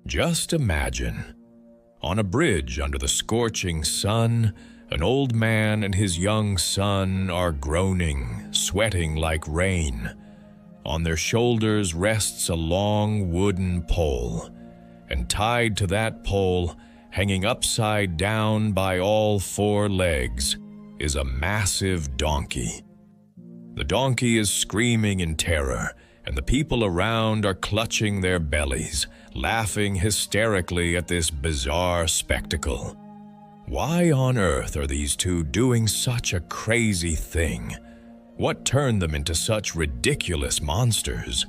Just imagine, on a bridge under the scorching sun, an old man and his young son are groaning, sweating like rain. On their shoulders rests a long wooden pole, and tied to that pole, hanging upside down by all four legs, is a massive donkey. The donkey is screaming in terror, and the people around are clutching their bellies, laughing hysterically at this bizarre spectacle. Why on earth are these two doing such a crazy thing? What turned them into such ridiculous monsters?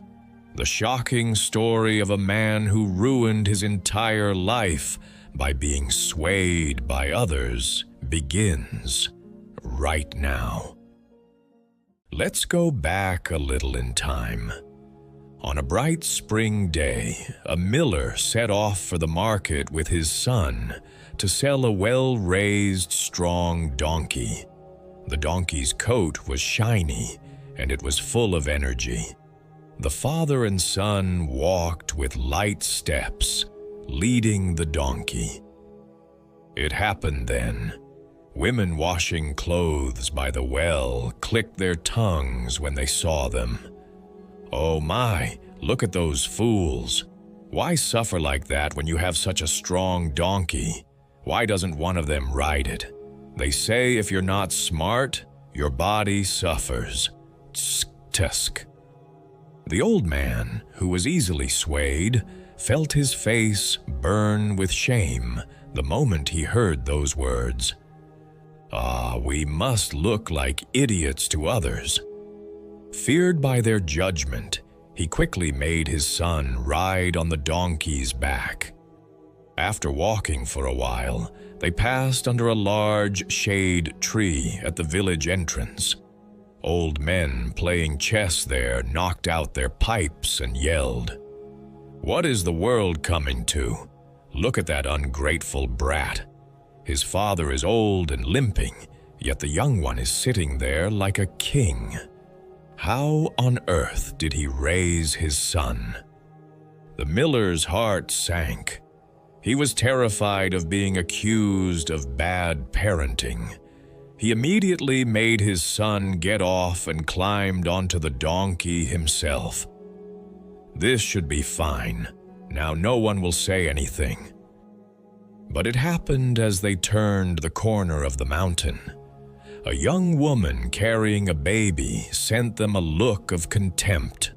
The shocking story of a man who ruined his entire life by being swayed by others begins right now. Let's go back a little in time. On a bright spring day, a miller set off for the market with his son to sell a well-raised, strong donkey. The donkey's coat was shiny, and it was full of energy. The father and son walked with light steps, leading the donkey. It happened then. Women washing clothes by the well clicked their tongues when they saw them. Oh my, look at those fools. Why suffer like that when you have such a strong donkey? Why doesn't one of them ride it? They say if you're not smart, your body suffers. Tsk, tusk. The old man, who was easily swayed, felt his face burn with shame the moment he heard those words. Ah, we must look like idiots to others. Feared by their judgment, he quickly made his son ride on the donkey's back. After walking for a while, they passed under a large shade tree at the village entrance. Old men playing chess there knocked out their pipes and yelled, "What is the world coming to? Look at that ungrateful brat. His father is old and limping, yet the young one is sitting there like a king. How on earth did he raise his son?" The miller's heart sank. He was terrified of being accused of bad parenting. He immediately made his son get off and climbed onto the donkey himself. This should be fine. Now no one will say anything. But it happened as they turned the corner of the mountain. A young woman carrying a baby sent them a look of contempt.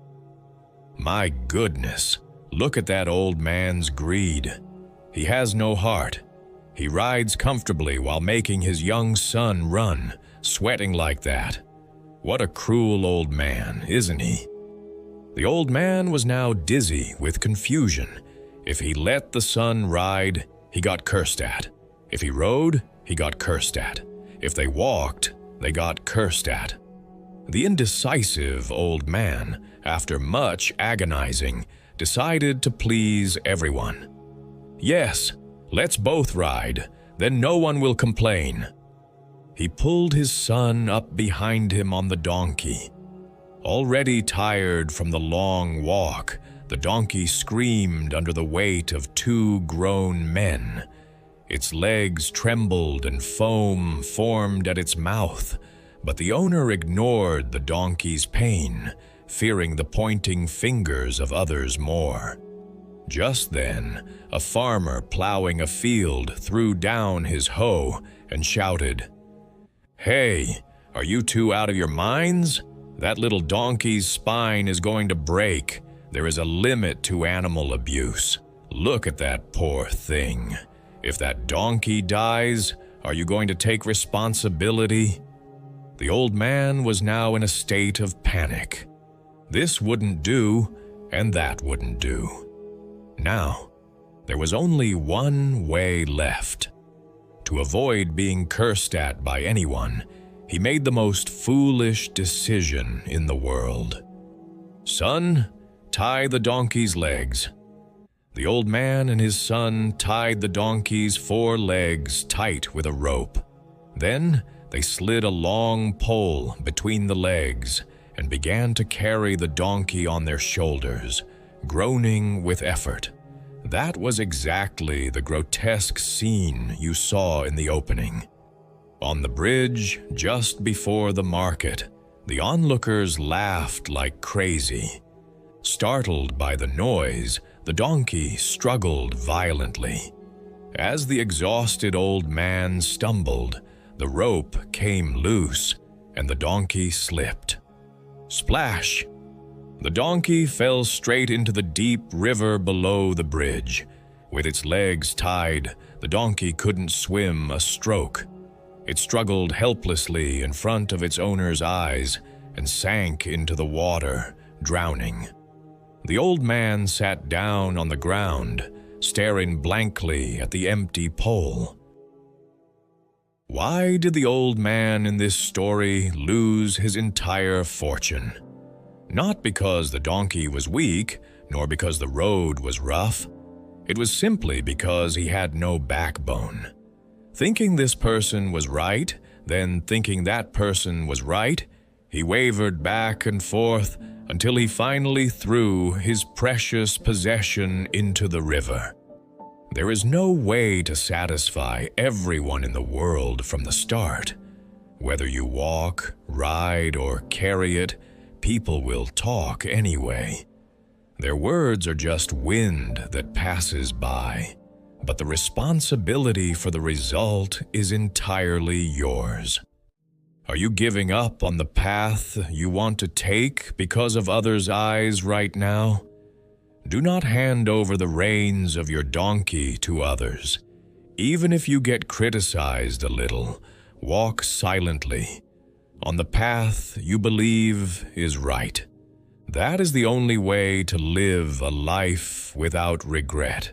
My goodness, look at that old man's greed. He has no heart. He rides comfortably while making his young son run, sweating like that. What a cruel old man, isn't he? The old man was now dizzy with confusion. If he let the son ride, he got cursed at. If he rode, he got cursed at. If they walked, they got cursed at. The indecisive old man, after much agonizing, decided to please everyone. Yes, let's both ride, then no one will complain. He pulled his son up behind him on the donkey. Already tired from the long walk, the donkey screamed under the weight of two grown men. Its legs trembled and foam formed at its mouth, but the owner ignored the donkey's pain, fearing the pointing fingers of others more. Just then, a farmer plowing a field threw down his hoe and shouted, "Hey, are you two out of your minds? That little donkey's spine is going to break. There is a limit to animal abuse. Look at that poor thing. If that donkey dies, are you going to take responsibility?" The old man was now in a state of panic. This wouldn't do, and that wouldn't do. Now, there was only one way left. To avoid being cursed at by anyone, he made the most foolish decision in the world. "Son, tie the donkey's legs." The old man and his son tied the donkey's four legs tight with a rope. Then they slid a long pole between the legs and began to carry the donkey on their shoulders, groaning with effort. That was exactly the grotesque scene you saw in the opening. On the bridge, just before the market, the onlookers laughed like crazy. Startled by the noise, the donkey struggled violently. As the exhausted old man stumbled, the rope came loose, and the donkey slipped. Splash! The donkey fell straight into the deep river below the bridge. With its legs tied, the donkey couldn't swim a stroke. It struggled helplessly in front of its owner's eyes and sank into the water, drowning. The old man sat down on the ground, staring blankly at the empty pole. Why did the old man in this story lose his entire fortune? Not because the donkey was weak, nor because the road was rough. It was simply because he had no backbone. Thinking this person was right, then thinking that person was right, he wavered back and forth until he finally threw his precious possession into the river. There is no way to satisfy everyone in the world from the start. Whether you walk, ride, or carry it, people will talk anyway. Their words are just wind that passes by, but the responsibility for the result is entirely yours. Are you giving up on the path you want to take because of others' eyes right now? Do not hand over the reins of your donkey to others. Even if you get criticized a little, walk silently on the path you believe is right. That is the only way to live a life without regret.